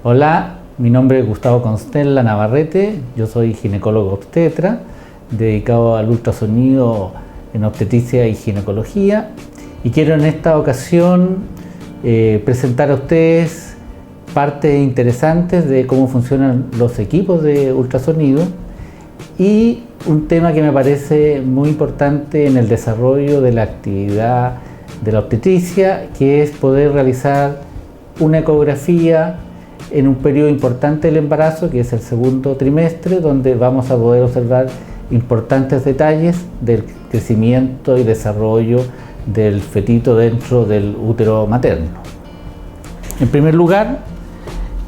Hola, mi nombre es Gustavo Constella Navarrete, yo soy ginecólogo obstetra, dedicado al ultrasonido en obstetricia y ginecología, y quiero en esta ocasión presentar a ustedes partes interesantes de cómo funcionan los equipos de ultrasonido y un tema que me parece muy importante en el desarrollo de la actividad de la obstetricia, que es poder realizar una ecografía en un periodo importante del embarazo, que es el segundo trimestre, donde vamos a poder observar importantes detalles del crecimiento y desarrollo del fetito dentro del útero materno. En primer lugar,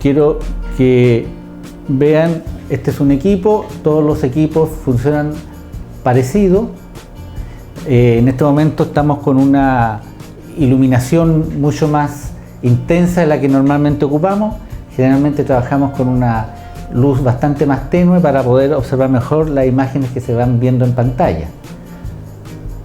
quiero que vean, este es un equipo, todos los equipos funcionan parecido. En este momento estamos con una iluminación mucho más intensa de la que normalmente ocupamos. Generalmente trabajamos con una luz bastante más tenue para poder observar mejor las imágenes que se van viendo en pantalla.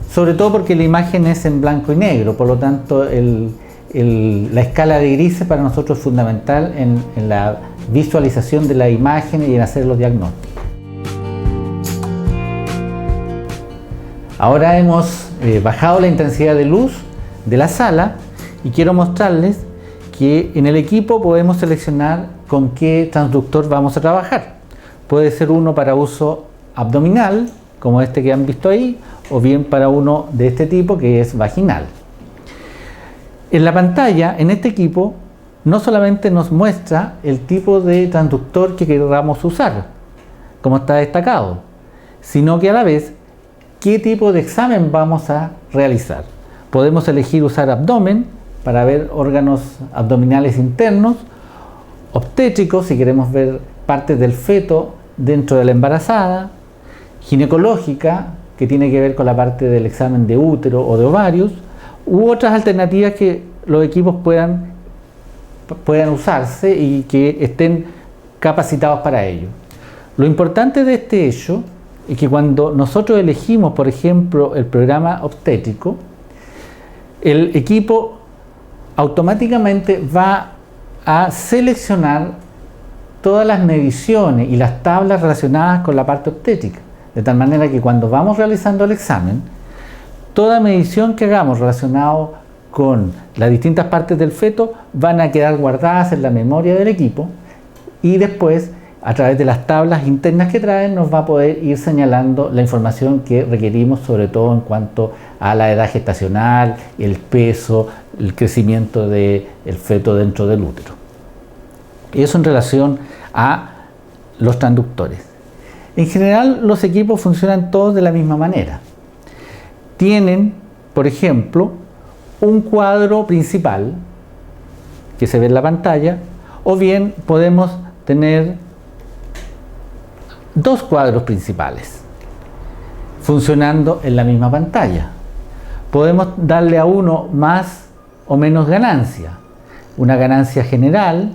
Sobre todo porque la imagen es en blanco y negro, por lo tanto la escala de grises para nosotros es fundamental en la visualización de las imágenes y en hacer los diagnósticos. Ahora hemos bajado la intensidad de luz de la sala y quiero mostrarles que en el equipo podemos seleccionar con qué transductor vamos a trabajar. Puede ser uno para uso abdominal, como este que han visto ahí, o bien para uno de este tipo que es vaginal. En la pantalla, en este equipo, no solamente nos muestra el tipo de transductor que queramos usar, como está destacado, sino que a la vez qué tipo de examen vamos a realizar. Podemos elegir usar abdomen para ver órganos abdominales internos, obstétricos si queremos ver partes del feto dentro de la embarazada, ginecológica, que tiene que ver con la parte del examen de útero o de ovarios, u otras alternativas que los equipos puedan usarse y que estén capacitados para ello. Lo importante de este hecho es que cuando nosotros elegimos, por ejemplo, el programa obstétrico, el equipo automáticamente va a seleccionar todas las mediciones y las tablas relacionadas con la parte obstétrica, de tal manera que cuando vamos realizando el examen, toda medición que hagamos relacionado con las distintas partes del feto van a quedar guardadas en la memoria del equipo y después, a través de las tablas internas que traen, nos va a poder ir señalando la información que requerimos, sobre todo en cuanto a la edad gestacional, el peso, el crecimiento del feto dentro del útero. Y eso en relación a los transductores. En general, los equipos funcionan todos de la misma manera. Tienen, por ejemplo, un cuadro principal que se ve en la pantalla, o bien podemos tener dos cuadros principales funcionando en la misma pantalla. Podemos darle a uno más o menos ganancia, una ganancia general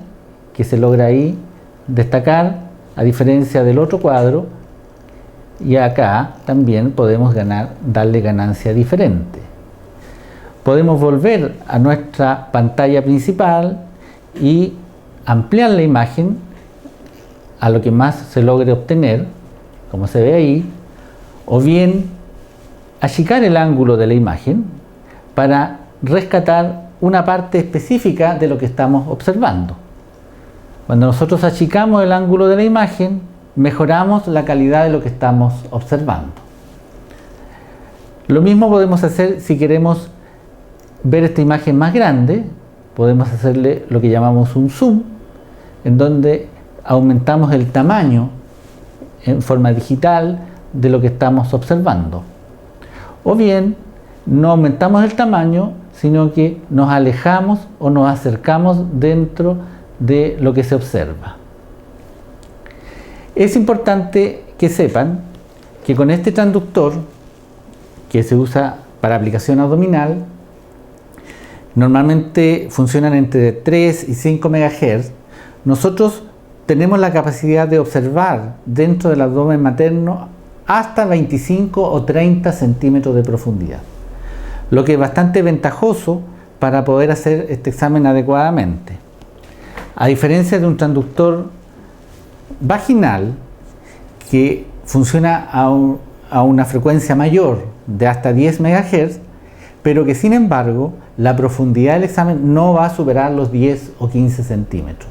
que se logra ahí destacar a diferencia del otro cuadro, y acá también podemos darle ganancia diferente. Podemos volver a nuestra pantalla principal y ampliar la imagen a lo que más se logre obtener, como se ve ahí, o bien achicar el ángulo de la imagen para rescatar una parte específica de lo que estamos observando. Cuando nosotros achicamos el ángulo de la imagen, mejoramos la calidad de lo que estamos observando. Lo mismo podemos hacer si queremos ver esta imagen más grande. Podemos hacerle lo que llamamos un zoom, en donde aumentamos el tamaño en forma digital de lo que estamos observando. O bien, no aumentamos el tamaño, sino que nos alejamos o nos acercamos dentro de lo que se observa. Es importante que sepan que con este transductor, que se usa para aplicación abdominal, normalmente funcionan entre 3 y 5 MHz, nosotros tenemos la capacidad de observar dentro del abdomen materno hasta 25 o 30 centímetros de profundidad, lo que es bastante ventajoso para poder hacer este examen adecuadamente. A diferencia de un transductor vaginal que funciona a una frecuencia mayor de hasta 10 MHz, pero que sin embargo la profundidad del examen no va a superar los 10 o 15 centímetros.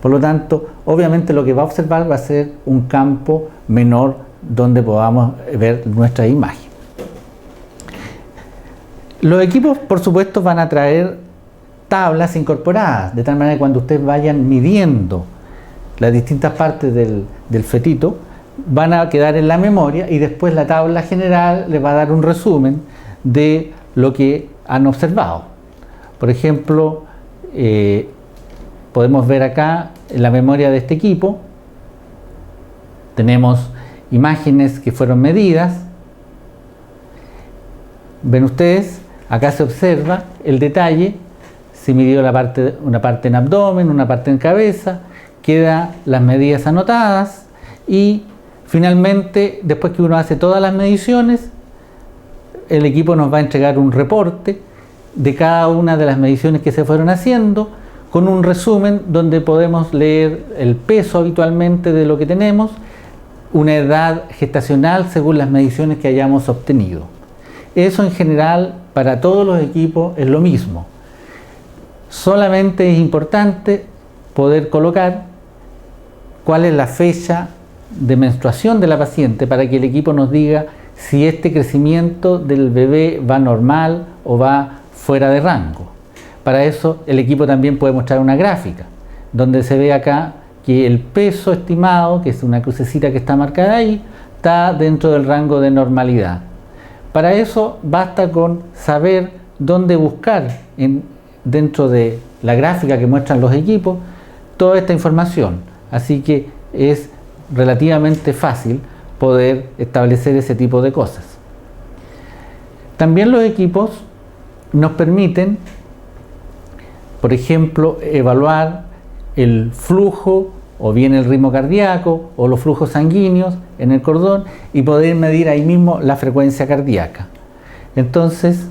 Por lo tanto, obviamente lo que va a observar va a ser un campo menor donde podamos ver nuestra imagen. Los equipos, por supuesto, van a traer tablas incorporadas, de tal manera que cuando ustedes vayan midiendo las distintas partes del fetito, van a quedar en la memoria y después la tabla general les va a dar un resumen de lo que han observado. Por ejemplo, podemos ver acá en la memoria de este equipo, tenemos imágenes que fueron medidas. Ven ustedes, acá se observa el detalle, se midió una parte en abdomen, una parte en cabeza, quedan las medidas anotadas y finalmente, después que uno hace todas las mediciones, el equipo nos va a entregar un reporte de cada una de las mediciones que se fueron haciendo, con un resumen donde podemos leer el peso habitualmente de lo que tenemos, una edad gestacional según las mediciones que hayamos obtenido. Eso en general para todos los equipos es lo mismo. Solamente es importante poder colocar cuál es la fecha de menstruación de la paciente para que el equipo nos diga si este crecimiento del bebé va normal o va fuera de rango. Para eso el equipo también puede mostrar una gráfica donde se ve acá que el peso estimado, que es una crucecita que está marcada ahí, está dentro del rango de normalidad. Para eso basta con saber dónde buscar dentro de la gráfica que muestran los equipos toda esta información. Así que es relativamente fácil poder establecer ese tipo de cosas. También los equipos nos permiten, por ejemplo, evaluar el flujo o bien el ritmo cardíaco o los flujos sanguíneos en el cordón y poder medir ahí mismo la frecuencia cardíaca. Entonces,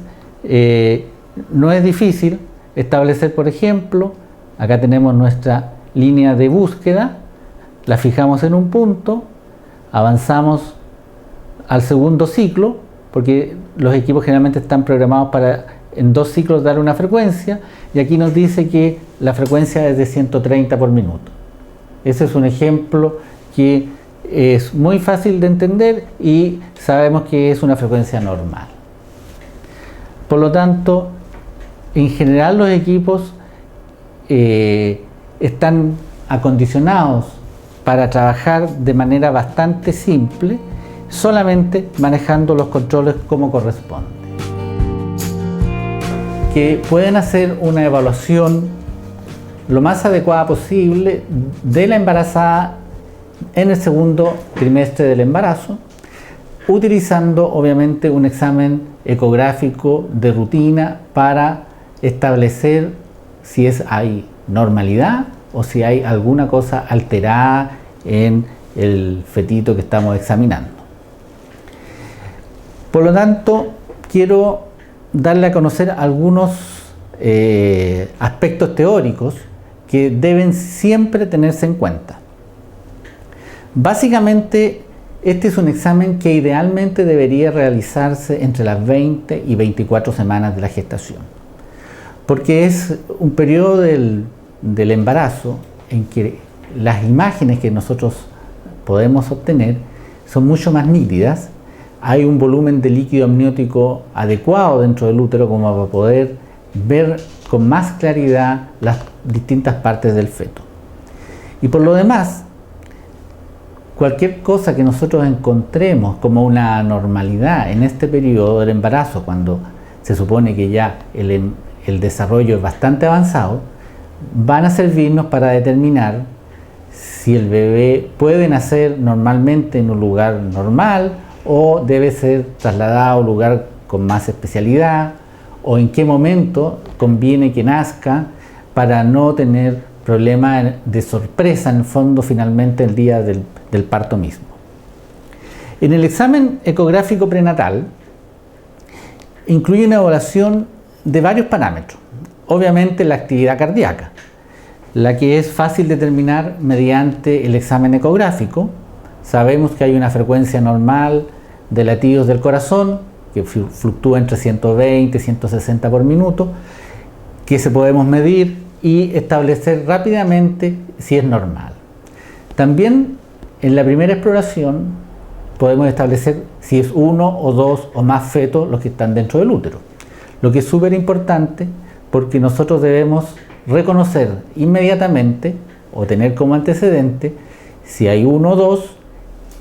no es difícil establecer, por ejemplo, acá tenemos nuestra línea de búsqueda, la fijamos en un punto, avanzamos al segundo ciclo, porque los equipos generalmente están programados para en 2 ciclos dar una frecuencia, y aquí nos dice que la frecuencia es de 130 por minuto. Ese es un ejemplo que es muy fácil de entender y sabemos que es una frecuencia normal. Por lo tanto, en general los equipos están acondicionados para trabajar de manera bastante simple, solamente manejando los controles como corresponde. Que pueden hacer una evaluación lo más adecuada posible de la embarazada en el segundo trimestre del embarazo, utilizando obviamente un examen ecográfico de rutina para establecer si hay normalidad o si hay alguna cosa alterada en el fetito que estamos examinando. Por lo tanto, quiero darle a conocer algunos aspectos teóricos que deben siempre tenerse en cuenta. Básicamente, este es un examen que idealmente debería realizarse entre las 20 y 24 semanas de la gestación, porque es un periodo del embarazo en que las imágenes que nosotros podemos obtener son mucho más nítidas, hay un volumen de líquido amniótico adecuado dentro del útero como para poder ver con más claridad las distintas partes del feto. Y por lo demás, cualquier cosa que nosotros encontremos como una anormalidad en este periodo del embarazo, cuando se supone que ya el desarrollo es bastante avanzado, van a servirnos para determinar si el bebé puede nacer normalmente en un lugar normal o debe ser trasladado a un lugar con más especialidad, o en qué momento conviene que nazca para no tener problemas de sorpresa en el fondo finalmente el día del parto mismo. En el examen ecográfico prenatal incluye una evaluación de varios parámetros. Obviamente la actividad cardíaca, la que es fácil determinar mediante el examen ecográfico. Sabemos que hay una frecuencia normal de latidos del corazón que fluctúa entre 120 y 160 por minuto, que se podemos medir y establecer rápidamente si es normal. También en la primera exploración podemos establecer si es uno o dos o más fetos los que están dentro del útero, lo que es súper importante porque nosotros debemos reconocer inmediatamente o tener como antecedente si hay uno o dos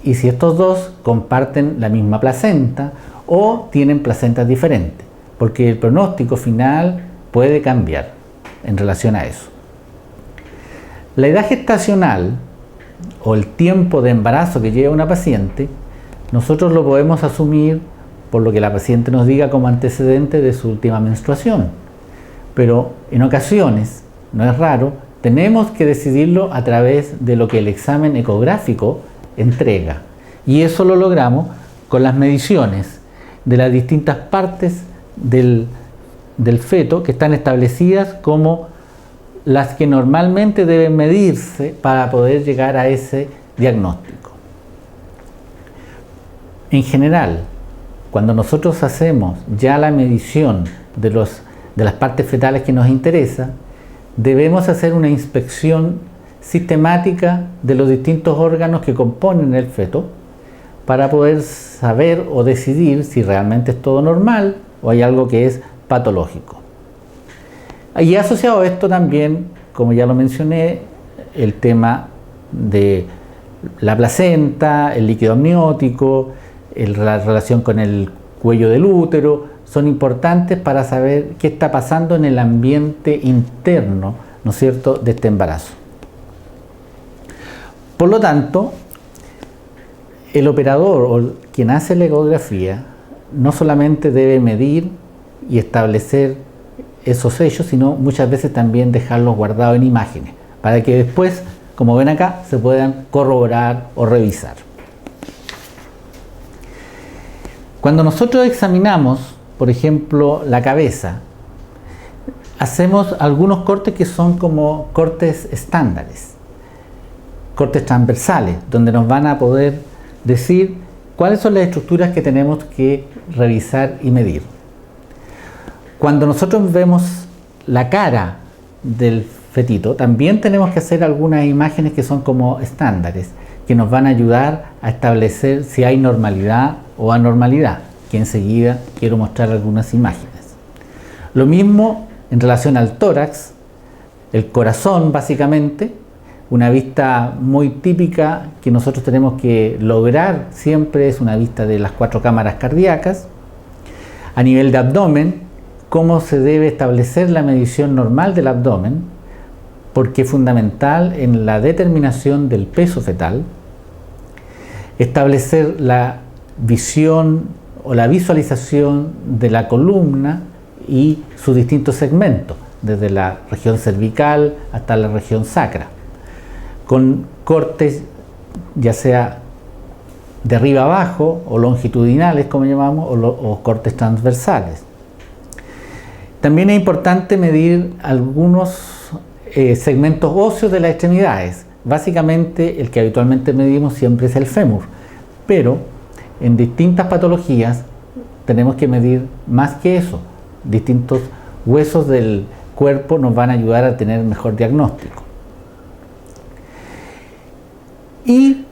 y si estos dos comparten la misma placenta o tienen placentas diferentes, porque el pronóstico final puede cambiar en relación a eso. La edad gestacional o el tiempo de embarazo que lleva una paciente, nosotros lo podemos asumir por lo que la paciente nos diga como antecedente de su última menstruación. Pero en ocasiones, no es raro, tenemos que decidirlo a través de lo que el examen ecográfico entrega. Y eso lo logramos con las mediciones de las distintas partes del feto que están establecidas como las que normalmente deben medirse para poder llegar a ese diagnóstico. En general, cuando nosotros hacemos ya la medición de las partes fetales que nos interesa, debemos hacer una inspección sistemática de los distintos órganos que componen el feto para poder saber o decidir si realmente es todo normal o hay algo que es patológico. Y asociado a esto también, como ya lo mencioné, el tema de la placenta, el líquido amniótico, la relación con el cuello del útero, son importantes para saber qué está pasando en el ambiente interno, ¿no es cierto?, de este embarazo. Por lo tanto, el operador o quien hace la ecografía no solamente debe medir y establecer esos hechos, sino muchas veces también dejarlos guardados en imágenes, para que después, como ven acá, se puedan corroborar o revisar. Cuando nosotros examinamos, por ejemplo, la cabeza, hacemos algunos cortes que son como cortes estándares, cortes transversales, donde nos van a poder decir cuáles son las estructuras que tenemos que revisar y medir. Cuando nosotros vemos la cara del fetito, también tenemos que hacer algunas imágenes que son como estándares, que nos van a ayudar a establecer si hay normalidad o anormalidad, que enseguida quiero mostrar algunas imágenes. Lo mismo en relación al tórax, el corazón básicamente, una vista muy típica que nosotros tenemos que lograr siempre es una vista de las 4 cámaras cardíacas. A nivel de abdomen, cómo se debe establecer la medición normal del abdomen, porque es fundamental en la determinación del peso fetal. Establecer la visión o la visualización de la columna y sus distintos segmentos, desde la región cervical hasta la región sacra, con cortes ya sea de arriba abajo o longitudinales, como llamamos, o cortes transversales. También es importante medir algunos segmentos óseos de las extremidades. Básicamente el que habitualmente medimos siempre es el fémur, pero en distintas patologías tenemos que medir más que eso. Distintos huesos del cuerpo nos van a ayudar a tener mejor diagnóstico. Y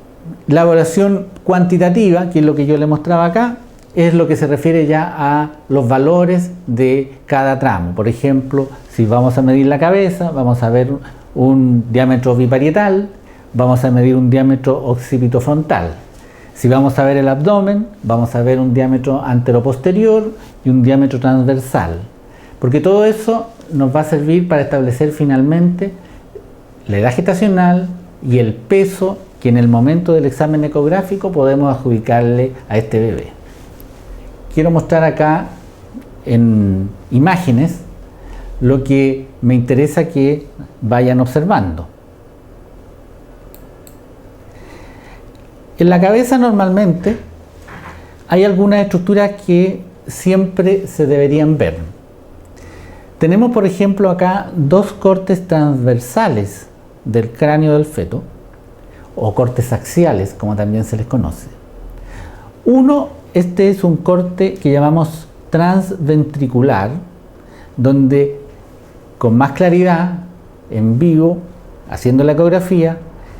la evaluación cuantitativa, que es lo que yo le mostraba acá, es lo que se refiere ya a los valores de cada tramo. Por ejemplo, si vamos a medir la cabeza, vamos a ver un diámetro biparietal, vamos a medir un diámetro occipitofrontal. Si vamos a ver el abdomen, vamos a ver un diámetro anteroposterior y un diámetro transversal. Porque todo eso nos va a servir para establecer finalmente la edad gestacional y el peso que en el momento del examen ecográfico podemos adjudicarle a este bebé. Quiero mostrar acá en imágenes lo que me interesa que vayan observando. En la cabeza normalmente hay algunas estructuras que siempre se deberían ver. Tenemos, por ejemplo, acá dos cortes transversales del cráneo del feto, o cortes axiales, como también se les conoce. Este es un corte que llamamos transventricular, donde con más claridad, en vivo, haciendo la ecografía,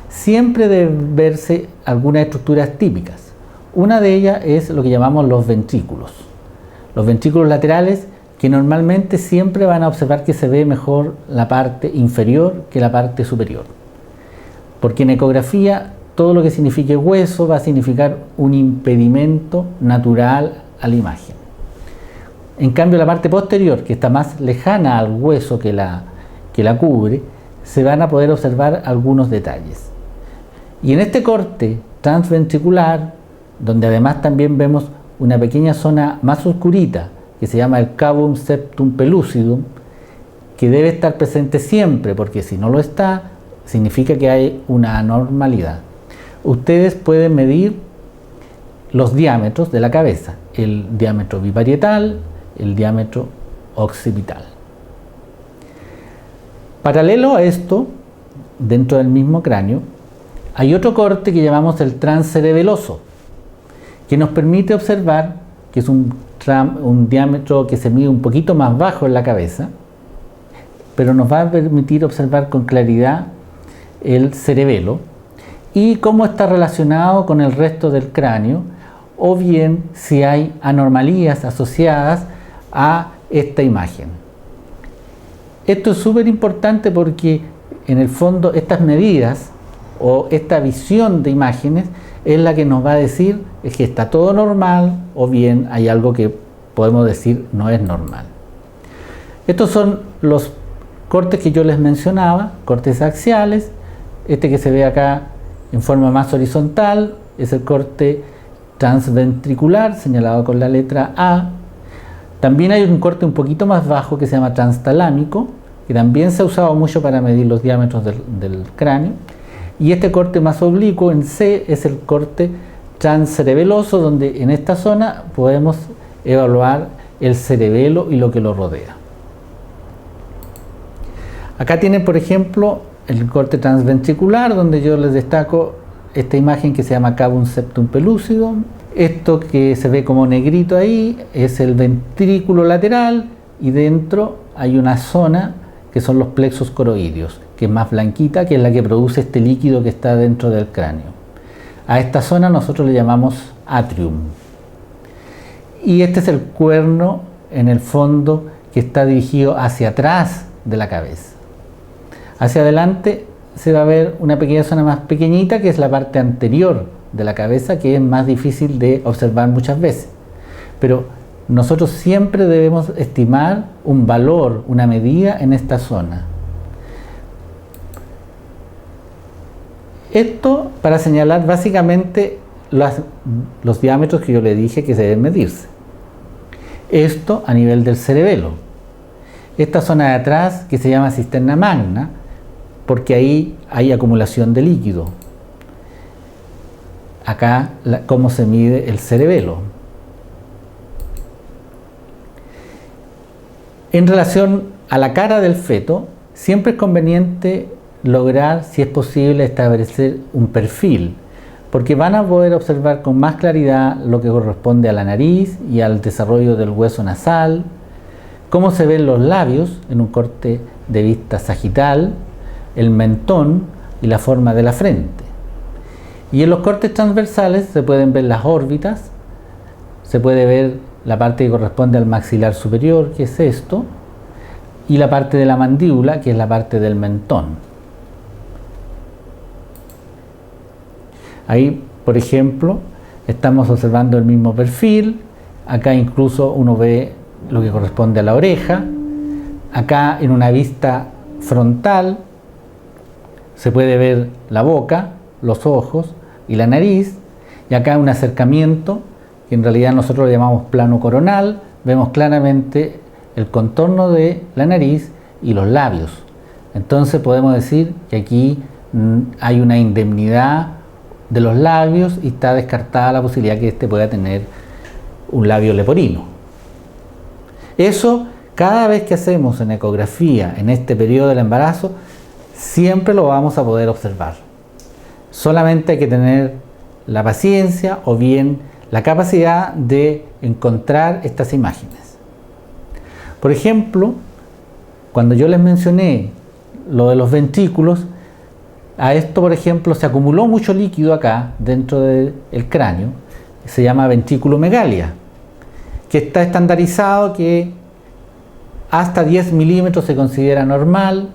siempre deben verse algunas estructuras típicas. Una de ellas es lo que llamamos los ventrículos. Los ventrículos laterales, que normalmente siempre van a observar que se ve mejor la parte inferior que la parte superior. Porque en ecografía todo lo que signifique hueso va a significar un impedimento natural a la imagen. En cambio, la parte posterior, que está más lejana al hueso que la cubre, se van a poder observar algunos detalles. Y en este corte transventricular, donde además también vemos una pequeña zona más oscurita, que se llama el cavum septum pellucidum, que debe estar presente siempre, porque si no lo está, significa que hay una anormalidad. Ustedes pueden medir los diámetros de la cabeza, el diámetro biparietal, el diámetro occipital. Paralelo a esto, dentro del mismo cráneo, hay otro corte que llamamos el transcerebeloso, que nos permite observar que es un diámetro que se mide un poquito más bajo en la cabeza, pero nos va a permitir observar con claridad el cerebelo y cómo está relacionado con el resto del cráneo, o bien si hay anomalías asociadas a esta imagen. Esto es súper importante porque en el fondo estas medidas o esta visión de imágenes es la que nos va a decir es que está todo normal, o bien hay algo que podemos decir no es normal. Estos son los cortes que yo les mencionaba, cortes axiales. Este que se ve acá en forma más horizontal es el corte transventricular, señalado con la letra A. También hay un corte un poquito más bajo que se llama transtalámico, que también se ha usado mucho para medir los diámetros del cráneo. Y este corte más oblicuo en C es el corte transcerebeloso, donde en esta zona podemos evaluar el cerebelo y lo que lo rodea. Acá tienen, por ejemplo, el corte transventricular, donde yo les destaco esta imagen que se llama cavum septum pellucidum. Esto que se ve como negrito ahí es el ventrículo lateral, y dentro hay una zona que son los plexos coroideos, que es más blanquita, que es la que produce este líquido que está dentro del cráneo. A esta zona nosotros le llamamos atrium. Y este es el cuerno, en el fondo, que está dirigido hacia atrás de la cabeza. Hacia adelante se va a ver una pequeña zona más pequeñita, que es la parte anterior de la cabeza, que es más difícil de observar muchas veces. Pero nosotros siempre debemos estimar un valor, una medida en esta zona. Esto para señalar básicamente los diámetros que yo le dije que se deben medirse. Esto a nivel del cerebelo. Esta zona de atrás que se llama cisterna magna, porque ahí hay acumulación de líquido. Acá cómo se mide el cerebelo. En relación a la cara del feto, siempre es conveniente lograr, si es posible, establecer un perfil, porque van a poder observar con más claridad lo que corresponde a la nariz y al desarrollo del hueso nasal, cómo se ven los labios en un corte de vista sagital, el mentón y la forma de la frente. Y en los cortes transversales se pueden ver las órbitas, se puede ver la parte que corresponde al maxilar superior, que es esto, y la parte de la mandíbula, que es la parte del mentón. Ahí, por ejemplo, estamos observando el mismo perfil. Acá incluso uno ve lo que corresponde a la oreja. Acá en una vista frontal se puede ver la boca, los ojos y la nariz. Y acá un acercamiento, que en realidad nosotros lo llamamos plano coronal. Vemos claramente el contorno de la nariz y los labios. Entonces podemos decir que aquí hay una indemnidad de los labios y está descartada la posibilidad que este pueda tener un labio leporino. Eso Cada vez que hacemos una ecografía en este periodo del embarazo, siempre lo vamos a poder observar. Solamente hay que tener la paciencia o bien la capacidad de encontrar estas imágenes. Por ejemplo, cuando yo les mencioné lo de los ventrículos, a esto, por ejemplo, se acumuló mucho líquido acá dentro del cráneo, se llama ventriculomegalia, que está estandarizado que hasta 10 milímetros se considera normal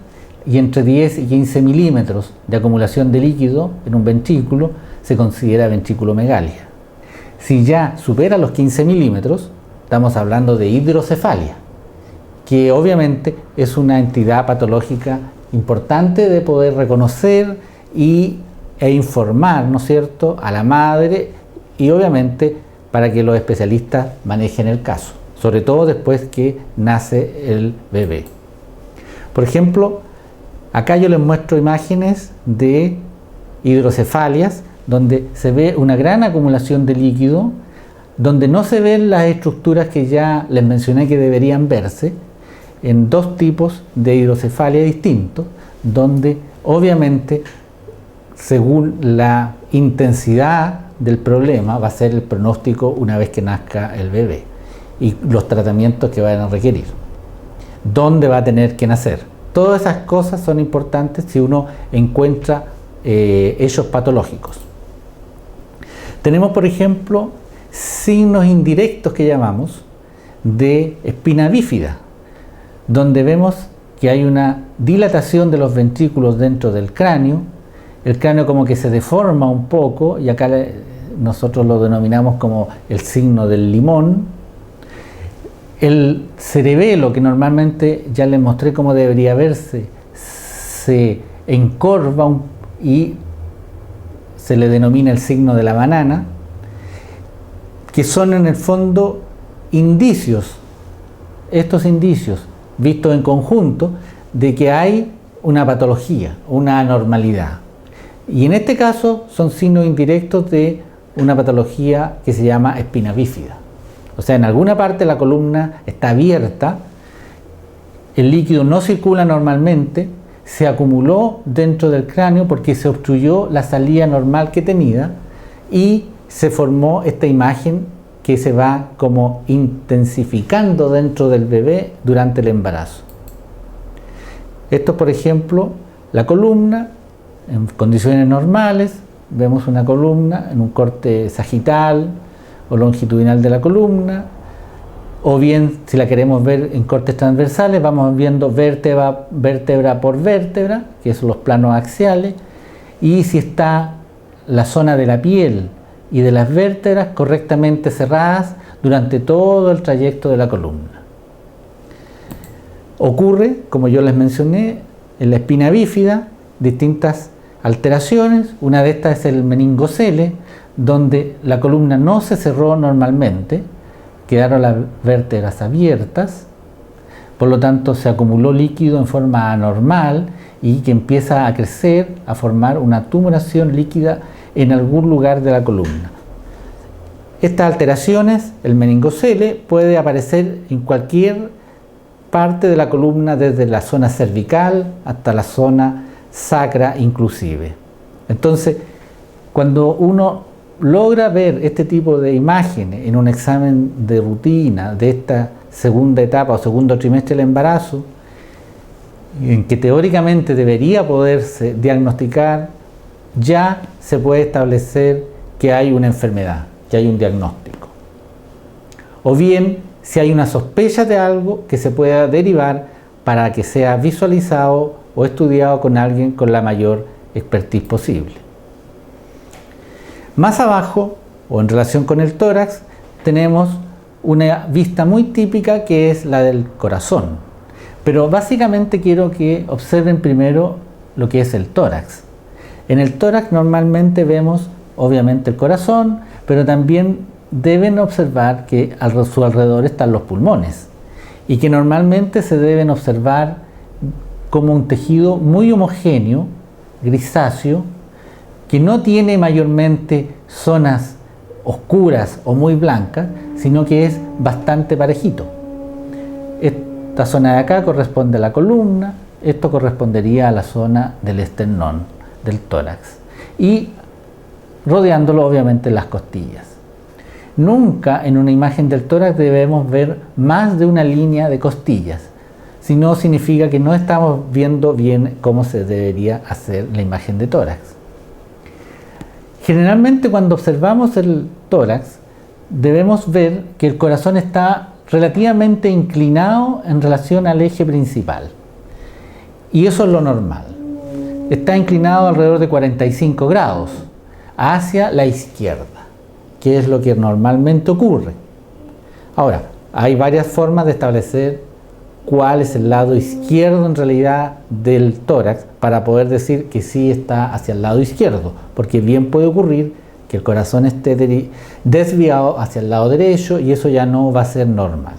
y entre 10 y 15 milímetros de acumulación de líquido en un ventrículo se considera ventriculomegalia. Si ya supera los 15 milímetros, estamos hablando de hidrocefalia, que obviamente es una entidad patológica importante de poder reconocer e informar, ¿no es cierto?, a la madre y obviamente para que los especialistas manejen el caso, sobre todo después que nace el bebé. Por ejemplo, acá yo les muestro imágenes de hidrocefalias donde se ve una gran acumulación de líquido, donde no se ven las estructuras que ya les mencioné que deberían verse, en dos tipos de hidrocefalia distintos, donde obviamente según la intensidad del problema va a ser el pronóstico una vez que nazca el bebé y los tratamientos que vayan a requerir, dónde va a tener que nacer. Todas esas cosas son importantes si uno encuentra hechos patológicos. Tenemos, por ejemplo, signos indirectos que llamamos de espina bífida, donde vemos que hay una dilatación de los ventrículos dentro del cráneo, el cráneo como que se deforma un poco y acá nosotros lo denominamos como el signo del limón. El cerebelo, que normalmente ya les mostré cómo debería verse, se encorva y se le denomina el signo de la banana, que son en el fondo indicios, estos indicios vistos en conjunto, de que hay una patología, una anormalidad. Y en este caso son signos indirectos de una patología que se llama espina bífida. O sea, en alguna parte la columna está abierta, el líquido no circula normalmente, se acumuló dentro del cráneo porque se obstruyó la salida normal que tenía y se formó esta imagen que se va como intensificando dentro del bebé durante el embarazo. Esto, por ejemplo, la columna en condiciones normales, vemos una columna en un corte sagital o longitudinal de la columna, o bien si la queremos ver en cortes transversales, vamos viendo vértebra por vértebra, que son los planos axiales, y si está la zona de la piel y de las vértebras correctamente cerradas durante todo el trayecto de la columna. Ocurre, como yo les mencioné, en la espina bífida, distintas alteraciones. Una de estas es el meningocele, donde la columna no se cerró normalmente, quedaron las vértebras abiertas, por lo tanto se acumuló líquido en forma anormal y que empieza a crecer, a formar una tumoración líquida en algún lugar de la columna. Estas alteraciones, el meningocele, puede aparecer en cualquier parte de la columna, desde la zona cervical hasta la zona sacra inclusive. Entonces, cuando uno logra ver este tipo de imágenes en un examen de rutina de esta segunda etapa o segundo trimestre del embarazo, en que teóricamente debería poderse diagnosticar, ya se puede establecer que hay una enfermedad, que hay un diagnóstico. O bien, si hay una sospecha de algo que se pueda derivar para que sea visualizado o estudiado con alguien con la mayor expertise posible. Más abajo, o en relación con el tórax, tenemos una vista muy típica que es la del corazón. Pero básicamente quiero que observen primero lo que es el tórax. En el tórax normalmente vemos obviamente el corazón, pero también deben observar que a su alrededor están los pulmones y que normalmente se deben observar como un tejido muy homogéneo, grisáceo, que no tiene mayormente zonas oscuras o muy blancas, sino que es bastante parejito. Esta zona de acá corresponde a la columna, esto correspondería a la zona del esternón, del tórax, y rodeándolo obviamente las costillas. Nunca en una imagen del tórax debemos ver más de una línea de costillas, si no significa que no estamos viendo bien cómo se debería hacer la imagen de tórax. Generalmente cuando observamos el tórax debemos ver que el corazón está relativamente inclinado en relación al eje principal, y eso es lo normal. Está inclinado alrededor de 45 grados hacia la izquierda, que es lo que normalmente ocurre. Ahora, hay varias formas de establecer cuál es el lado izquierdo en realidad del tórax para poder decir que sí está hacia el lado izquierdo, porque bien puede ocurrir que el corazón esté desviado hacia el lado derecho y eso ya no va a ser normal.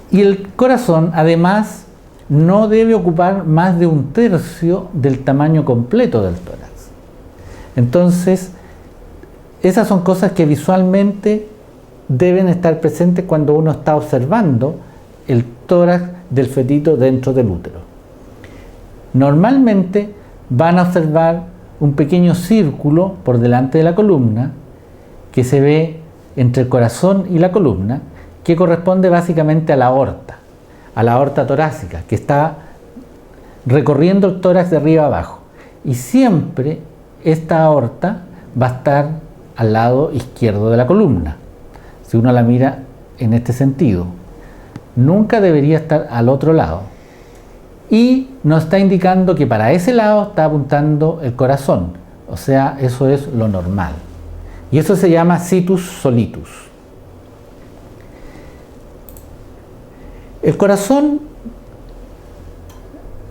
Y el corazón además no debe ocupar más de 1/3 del tamaño completo del tórax. Entonces, esas son cosas que visualmente deben estar presentes cuando uno está observando el tórax del fetito dentro del útero. Normalmente van a observar un pequeño círculo por delante de la columna que se ve entre el corazón y la columna, que corresponde básicamente a la aorta torácica, que está recorriendo el tórax de arriba a abajo. Y siempre esta aorta va a estar al lado izquierdo de la columna, si uno la mira en este sentido. Nunca debería estar al otro lado. Y nos está indicando que para ese lado está apuntando el corazón. O sea, eso es lo normal. Y eso se llama situs solitus. El corazón,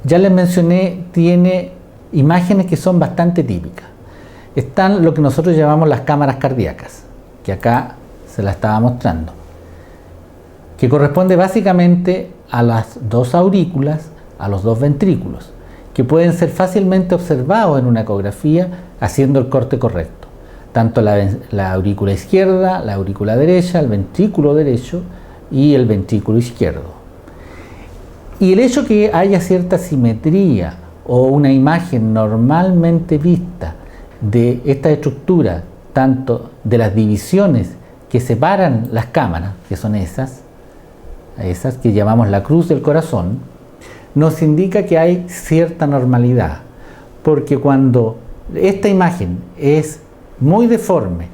ya les mencioné, tiene imágenes que son bastante típicas. Están lo que nosotros llamamos las cámaras cardíacas, que acá se la estaba mostrando, que corresponde básicamente a las dos aurículas, a los dos ventrículos, que pueden ser fácilmente observados en una ecografía haciendo el corte correcto. Tanto la aurícula izquierda, la aurícula derecha, el ventrículo derecho y el ventrículo izquierdo. Y el hecho que haya cierta simetría o una imagen normalmente vista de esta estructura, tanto de las divisiones que separan las cámaras, que son esas que llamamos la cruz del corazón, nos indica que hay cierta normalidad, porque cuando esta imagen es muy deforme,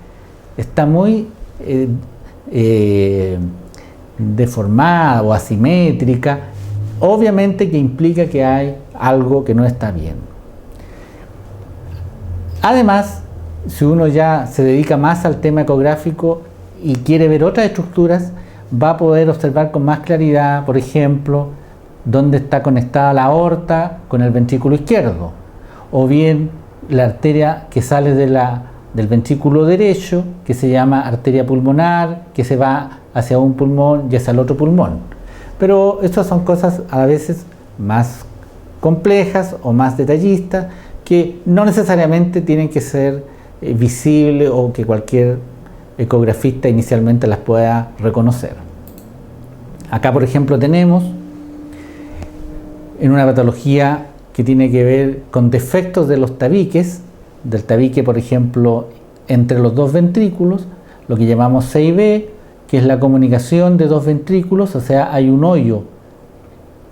está muy deformada o asimétrica, obviamente que implica que hay algo que no está bien. Además, si uno ya se dedica más al tema ecográfico y quiere ver otras estructuras, va a poder observar con más claridad, por ejemplo, dónde está conectada la aorta con el ventrículo izquierdo, o bien la arteria que sale del ventrículo derecho, que se llama arteria pulmonar, que se va hacia un pulmón y hacia el otro pulmón. Pero estas son cosas a veces más complejas o más detallistas, que no necesariamente tienen que ser visibles o que cualquier ecografista inicialmente las pueda reconocer. Acá, por ejemplo, tenemos en una patología que tiene que ver con defectos de los tabiques, del tabique, por ejemplo, entre los dos ventrículos, lo que llamamos CIB, que es la comunicación de dos ventrículos, o sea, hay un hoyo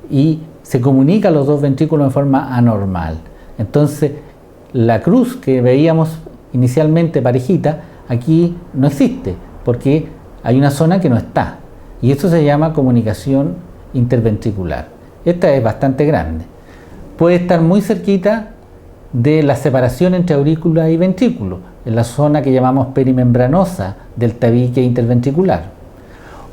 y se comunican los dos ventrículos en forma anormal. Entonces, la cruz que veíamos inicialmente parejita, aquí no existe, porque hay una zona que no está, y esto se llama comunicación interventricular. Esta es bastante grande. Puede estar muy cerquita de la separación entre aurícula y ventrículo, en la zona que llamamos perimembranosa del tabique interventricular,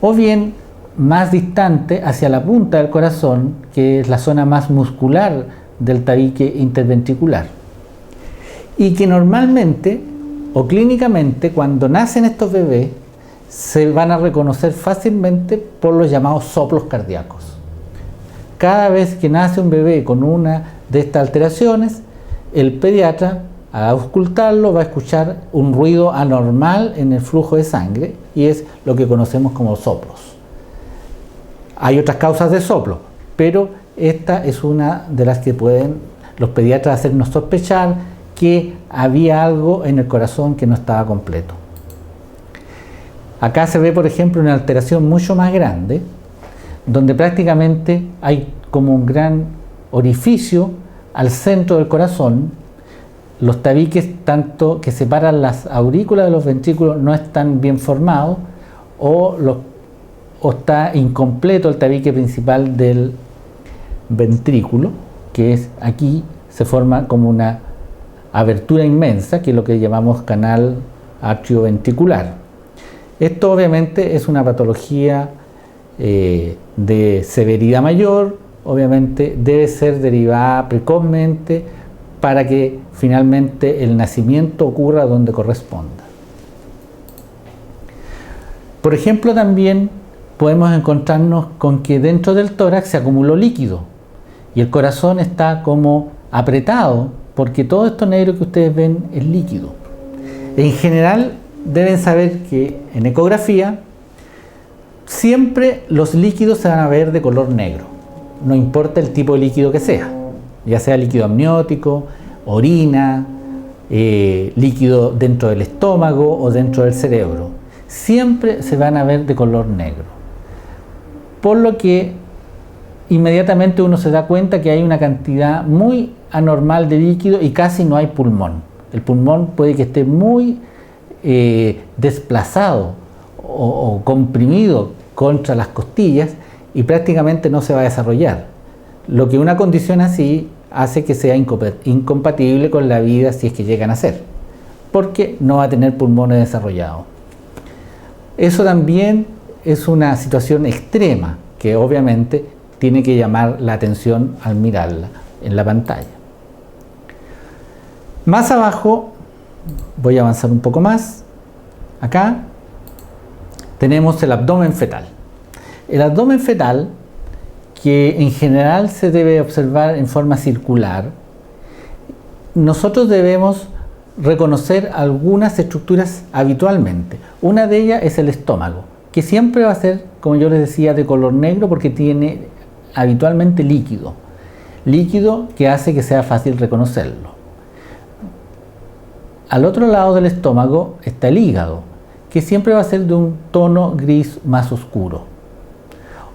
o bien más distante hacia la punta del corazón, que es la zona más muscular del tabique interventricular, y que normalmente o clínicamente cuando nacen estos bebés se van a reconocer fácilmente por los llamados soplos cardíacos. Cada vez que nace un bebé con una de estas alteraciones, el pediatra, al auscultarlo, va a escuchar un ruido anormal en el flujo de sangre y es lo que conocemos como soplos. Hay otras causas de soplo, pero esta es una de las que pueden los pediatras hacernos sospechar que había algo en el corazón que no estaba completo. Acá se ve, por ejemplo, una alteración mucho más grande, donde prácticamente hay como un gran orificio al centro del corazón. Los tabiques, tanto que separan las aurículas de los ventrículos, no están bien formados, o está incompleto el tabique principal del ventrículo, que es aquí, se forma como una abertura inmensa, que es lo que llamamos canal atrioventricular. Esto obviamente es una patología de severidad mayor, obviamente debe ser derivada precozmente para que finalmente el nacimiento ocurra donde corresponda. Por ejemplo, también podemos encontrarnos con que dentro del tórax se acumuló líquido y el corazón está como apretado, porque todo esto negro que ustedes ven es líquido. En general deben saber que en ecografía siempre los líquidos se van a ver de color negro, no importa el tipo de líquido que sea, ya sea líquido amniótico, orina, líquido dentro del estómago o dentro del cerebro, siempre se van a ver de color negro. Por lo que inmediatamente uno se da cuenta que hay una cantidad muy anormal de líquido y casi no hay pulmón. El pulmón puede que esté muy desplazado o comprimido contra las costillas y prácticamente no se va a desarrollar. Lo que una condición así hace que sea incompatible con la vida si es que llegan a ser, porque no va a tener pulmones desarrollados. Eso también es una situación extrema que obviamente tiene que llamar la atención al mirarla en la pantalla. Más abajo, voy a avanzar un poco más, acá tenemos el abdomen fetal. El abdomen fetal, que en general se debe observar en forma circular, nosotros debemos reconocer algunas estructuras habitualmente. Una de ellas es el estómago, que siempre va a ser, como yo les decía, de color negro porque tiene habitualmente líquido que hace que sea fácil reconocerlo. Al otro lado del estómago está el hígado, que siempre va a ser de un tono gris más oscuro.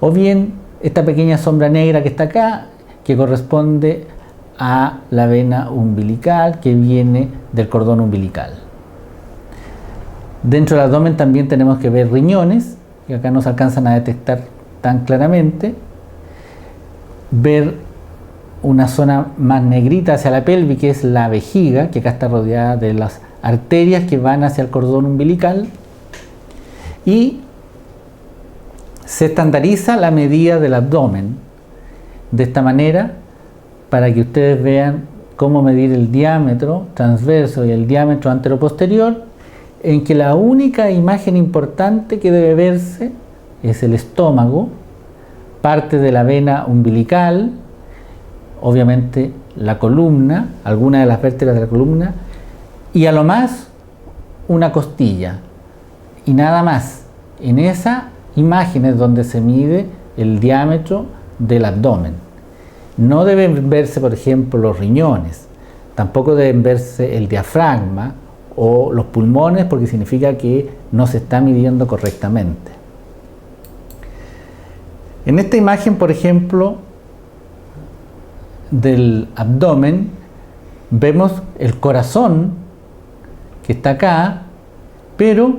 O bien esta pequeña sombra negra que está acá, que corresponde a la vena umbilical que viene del cordón umbilical. Dentro del abdomen también tenemos que ver riñones, que acá no se alcanzan a detectar tan claramente. Ver una zona más negrita hacia la pelvis, que es la vejiga, que acá está rodeada de las arterias que van hacia el cordón umbilical. Y se estandariza la medida del abdomen de esta manera para que ustedes vean cómo medir el diámetro transverso y el diámetro anteroposterior, en que la única imagen importante que debe verse es el estómago, parte de la vena umbilical, obviamente la columna, alguna de las vértebras de la columna, y a lo más una costilla, y nada más. En esa imagen es donde se mide el diámetro del abdomen. No deben verse, por ejemplo, los riñones, tampoco deben verse el diafragma o los pulmones, porque significa que no se está midiendo correctamente. En esta imagen, por ejemplo, del abdomen, vemos el corazón que está acá, pero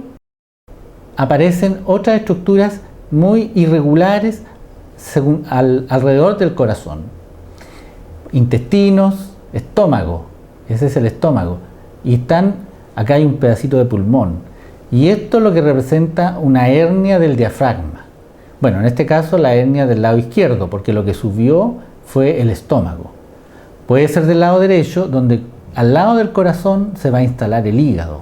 aparecen otras estructuras muy irregulares alrededor del corazón. Intestinos, estómago, ese es el estómago, y acá hay un pedacito de pulmón, y esto es lo que representa una hernia del diafragma. Bueno, en este caso la hernia del lado izquierdo, porque lo que subió fue el estómago. Puede ser del lado derecho, donde al lado del corazón se va a instalar el hígado.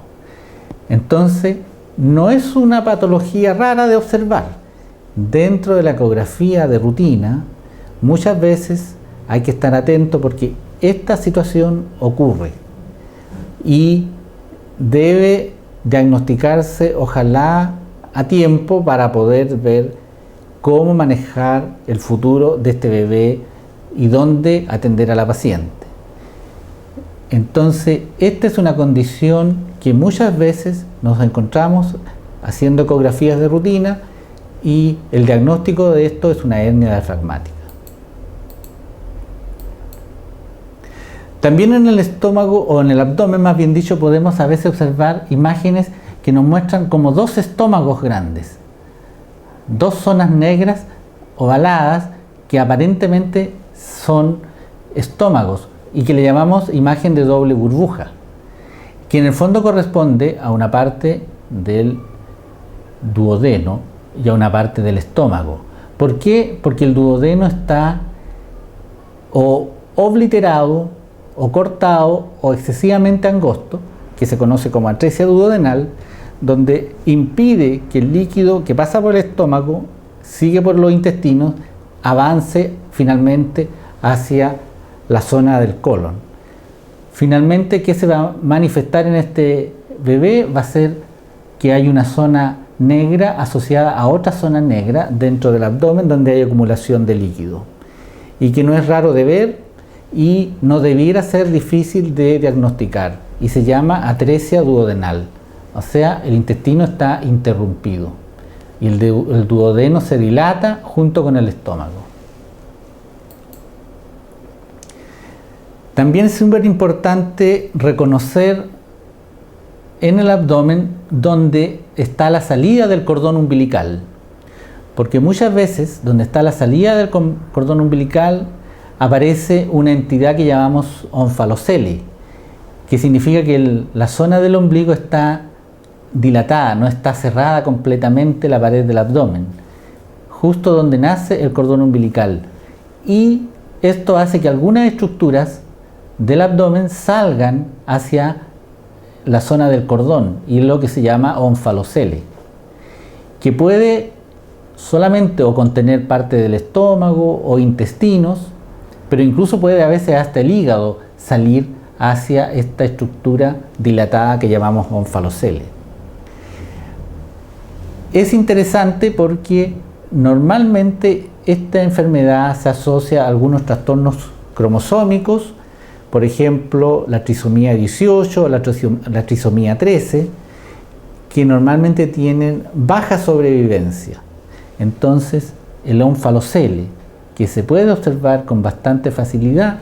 Entonces, no es una patología rara de observar. Dentro de la ecografía de rutina, muchas veces hay que estar atento porque esta situación ocurre y debe diagnosticarse, ojalá a tiempo, para poder ver cómo manejar el futuro de este bebé y dónde atender a la paciente. Entonces, esta es una condición que muchas veces nos encontramos haciendo ecografías de rutina y el diagnóstico de esto es una hernia diafragmática. También en el estómago o en el abdomen, más bien dicho, podemos a veces observar imágenes que nos muestran como dos estómagos grandes, dos zonas negras ovaladas que aparentemente son estómagos y que le llamamos imagen de doble burbuja, que en el fondo corresponde a una parte del duodeno y a una parte del estómago. ¿Por qué? Porque el duodeno está o obliterado o cortado o excesivamente angosto, que se conoce como atresia duodenal, donde impide que el líquido que pasa por el estómago, sigue por los intestinos, avance finalmente hacia la zona del colon. Finalmente, ¿qué se va a manifestar en este bebé? Va a ser que hay una zona negra asociada a otra zona negra dentro del abdomen donde hay acumulación de líquido y que no es raro de ver y no debiera ser difícil de diagnosticar y se llama atresia duodenal, o sea, el intestino está interrumpido y el duodeno se dilata junto con el estómago. También es súper importante reconocer en el abdomen donde está la salida del cordón umbilical, porque muchas veces donde está la salida del cordón umbilical aparece una entidad que llamamos onfalocele, que significa que la zona del ombligo está dilatada, no está cerrada completamente la pared del abdomen, justo donde nace el cordón umbilical. Y esto hace que algunas estructuras del abdomen salgan hacia la zona del cordón, y lo que se llama onfalocele, que puede solamente o contener parte del estómago o intestinos, pero incluso puede a veces hasta el hígado salir hacia esta estructura dilatada que llamamos onfalocele. Es interesante porque normalmente esta enfermedad se asocia a algunos trastornos cromosómicos, por ejemplo la trisomía 18 o la trisomía 13, que normalmente tienen baja sobrevivencia. Entonces el onfalocele, que se puede observar con bastante facilidad,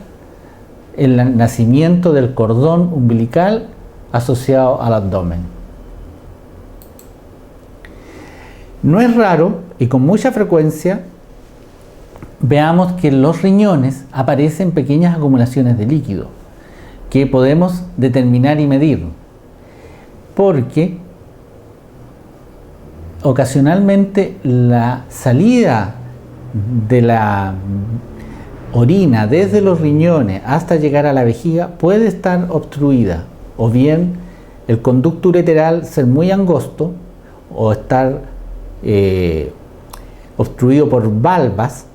el nacimiento del cordón umbilical asociado al abdomen. No es raro y con mucha frecuencia veamos que en los riñones aparecen pequeñas acumulaciones de líquido que podemos determinar y medir, porque ocasionalmente la salida de la orina desde los riñones hasta llegar a la vejiga puede estar obstruida, o bien el conducto ureteral ser muy angosto o estar obstruido por valvas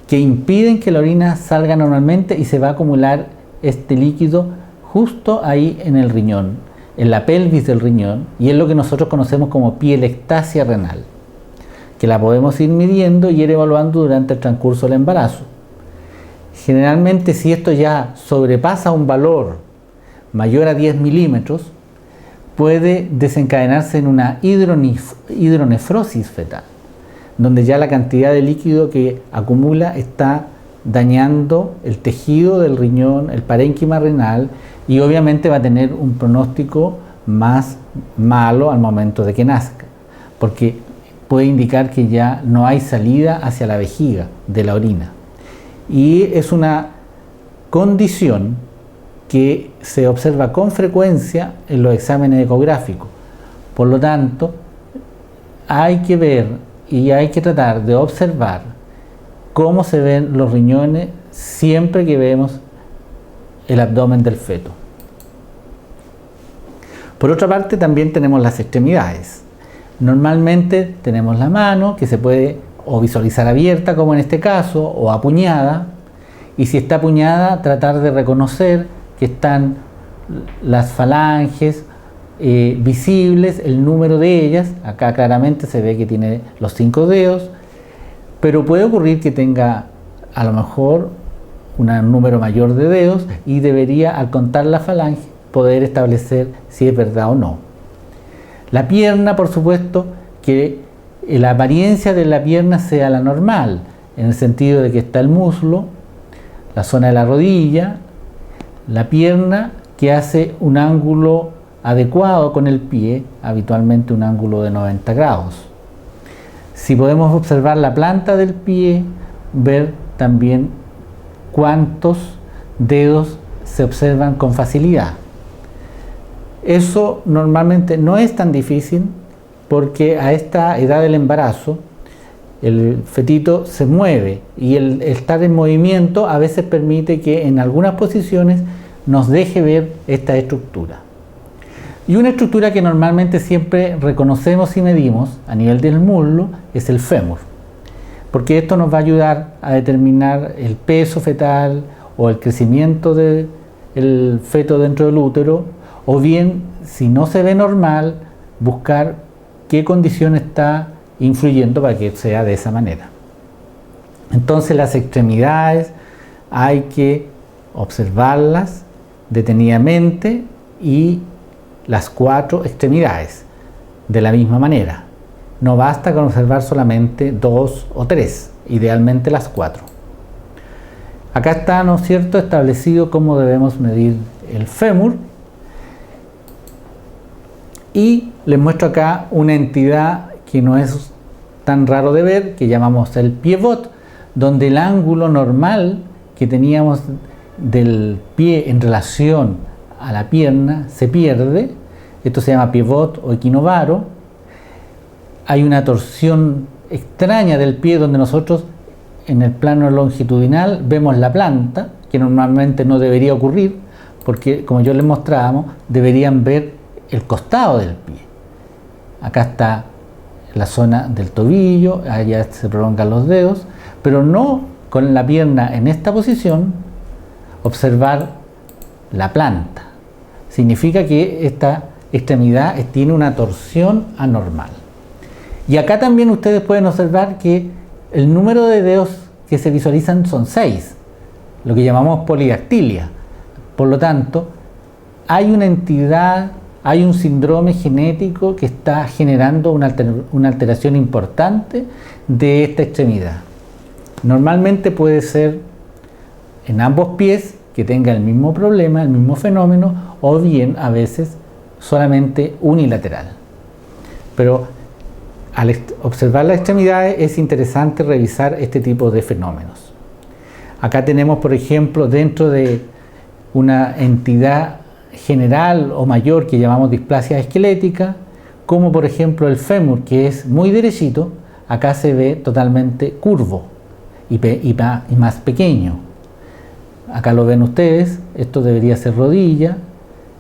que impiden que la orina salga normalmente y se va a acumular este líquido justo ahí en el riñón, en la pelvis del riñón, y es lo que nosotros conocemos como pielectasia renal, que la podemos ir midiendo y ir evaluando durante el transcurso del embarazo. Generalmente, si esto ya sobrepasa un valor mayor a 10 milímetros, puede desencadenarse en una hidronefrosis fetal, donde ya la cantidad de líquido que acumula está dañando el tejido del riñón, el parénquima renal, y obviamente va a tener un pronóstico más malo al momento de que nazca, porque puede indicar que ya no hay salida hacia la vejiga de la orina. Y es una condición que se observa con frecuencia en los exámenes ecográficos. Por lo tanto, hay que ver y hay que tratar de observar cómo se ven los riñones siempre que vemos el abdomen del feto. Por otra parte, también tenemos las extremidades. Normalmente tenemos la mano, que se puede o visualizar abierta, como en este caso, o apuñada, y si está apuñada, tratar de reconocer que están las falanges visibles, el número de ellas. Acá claramente se ve que tiene los 5 dedos, pero puede ocurrir que tenga a lo mejor un número mayor de dedos y debería, al contar la falange, poder establecer si es verdad o no. La pierna, por supuesto, que la apariencia de la pierna sea la normal, en el sentido de que está el muslo, la zona de la rodilla, la pierna que hace un ángulo adecuado con el pie, habitualmente un ángulo de 90 grados. Si podemos observar la planta del pie, ver también cuántos dedos se observan con facilidad. Eso normalmente no es tan difícil porque a esta edad del embarazo el fetito se mueve y el estar en movimiento a veces permite que en algunas posiciones nos deje ver esta estructura. Y una estructura que normalmente siempre reconocemos y medimos a nivel del muslo es el fémur, porque esto nos va a ayudar a determinar el peso fetal o el crecimiento del feto dentro del útero, o bien, si no se ve normal, buscar qué condición está influyendo para que sea de esa manera. Entonces las extremidades hay que observarlas detenidamente y las 4 extremidades de la misma manera. No basta con observar solamente 2 o 3, idealmente las 4. Acá está, ¿no es cierto?, establecido cómo debemos medir el fémur. Y les muestro acá una entidad que no es tan raro de ver, que llamamos el pivot, donde el ángulo normal que teníamos del pie en relación a la pierna se pierde. Esto se llama pivot o equinovaro. Hay una torsión extraña del pie donde nosotros en el plano longitudinal vemos la planta, que normalmente no debería ocurrir, porque como yo les mostrábamos, deberían ver el costado del pie. Acá está la zona del tobillo, allá se prolongan los dedos, pero no con la pierna en esta posición observar la planta. Significa que esta extremidad tiene una torsión anormal. Y acá también ustedes pueden observar que el número de dedos que se visualizan son 6, lo que llamamos polidactilia. Por lo tanto, hay una entidad, hay un síndrome genético que está generando una alteración importante de esta extremidad. Normalmente puede ser en ambos pies que tenga el mismo problema, el mismo fenómeno, o bien a veces solamente unilateral. Pero al observar las extremidades es interesante revisar este tipo de fenómenos. Acá tenemos, por ejemplo, dentro de una entidad general o mayor que llamamos displasia esquelética, como por ejemplo el fémur, que es muy derechito, acá se ve totalmente curvo y más pequeño. Acá lo ven ustedes, esto debería ser rodilla,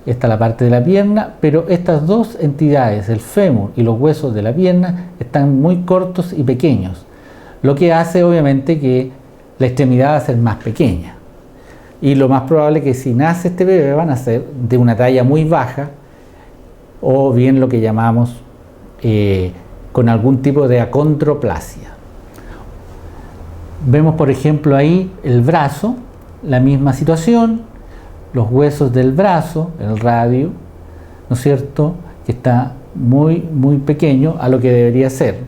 esta es la parte de la pierna, pero estas dos entidades, el fémur y los huesos de la pierna, están muy cortos y pequeños, lo que hace obviamente que la extremidad va a ser más pequeña. Y lo más probable es que si nace este bebé van a ser de una talla muy baja, o bien lo que llamamos con algún tipo de acondroplasia. Vemos por ejemplo ahí el brazo, la misma situación, los huesos del brazo, el radio, ¿no es cierto?, que está muy pequeño a lo que debería ser.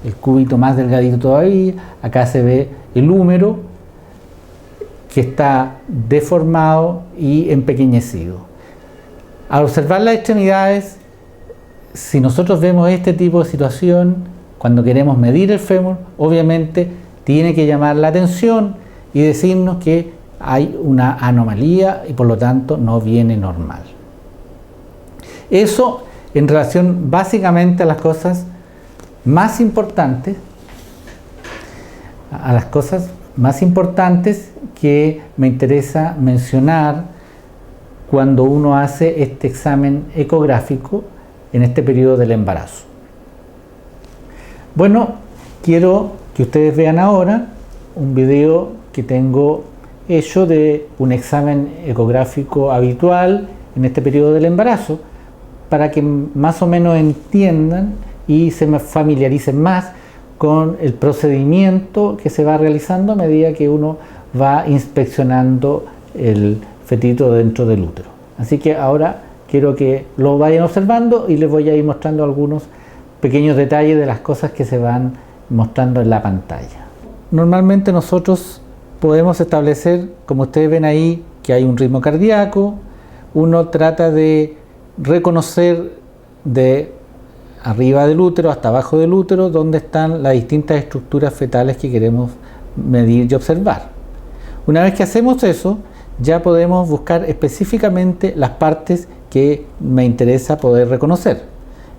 El cúbito más delgadito todavía, acá se ve el húmero, que está deformado y empequeñecido. Al observar las extremidades, si nosotros vemos este tipo de situación, cuando queremos medir el fémur, obviamente tiene que llamar la atención y decirnos que hay una anomalía y por lo tanto no viene normal. Eso en relación básicamente a las cosas más importantes, que me interesa mencionar cuando uno hace este examen ecográfico en este periodo del embarazo. Bueno, quiero que ustedes vean ahora un video que tengo hecho de un examen ecográfico habitual en este periodo del embarazo, para que más o menos entiendan y se familiaricen más con el procedimiento que se va realizando a medida que uno va inspeccionando el fetito dentro del útero. Así que ahora quiero que lo vayan observando y les voy a ir mostrando algunos pequeños detalles de las cosas que se van mostrando en la pantalla. Normalmente nosotros podemos establecer, como ustedes ven ahí, que hay un ritmo cardíaco. Uno trata de reconocer de arriba del útero hasta abajo del útero dónde están las distintas estructuras fetales que queremos medir y observar. Una vez que hacemos eso, ya podemos buscar específicamente las partes que me interesa poder reconocer.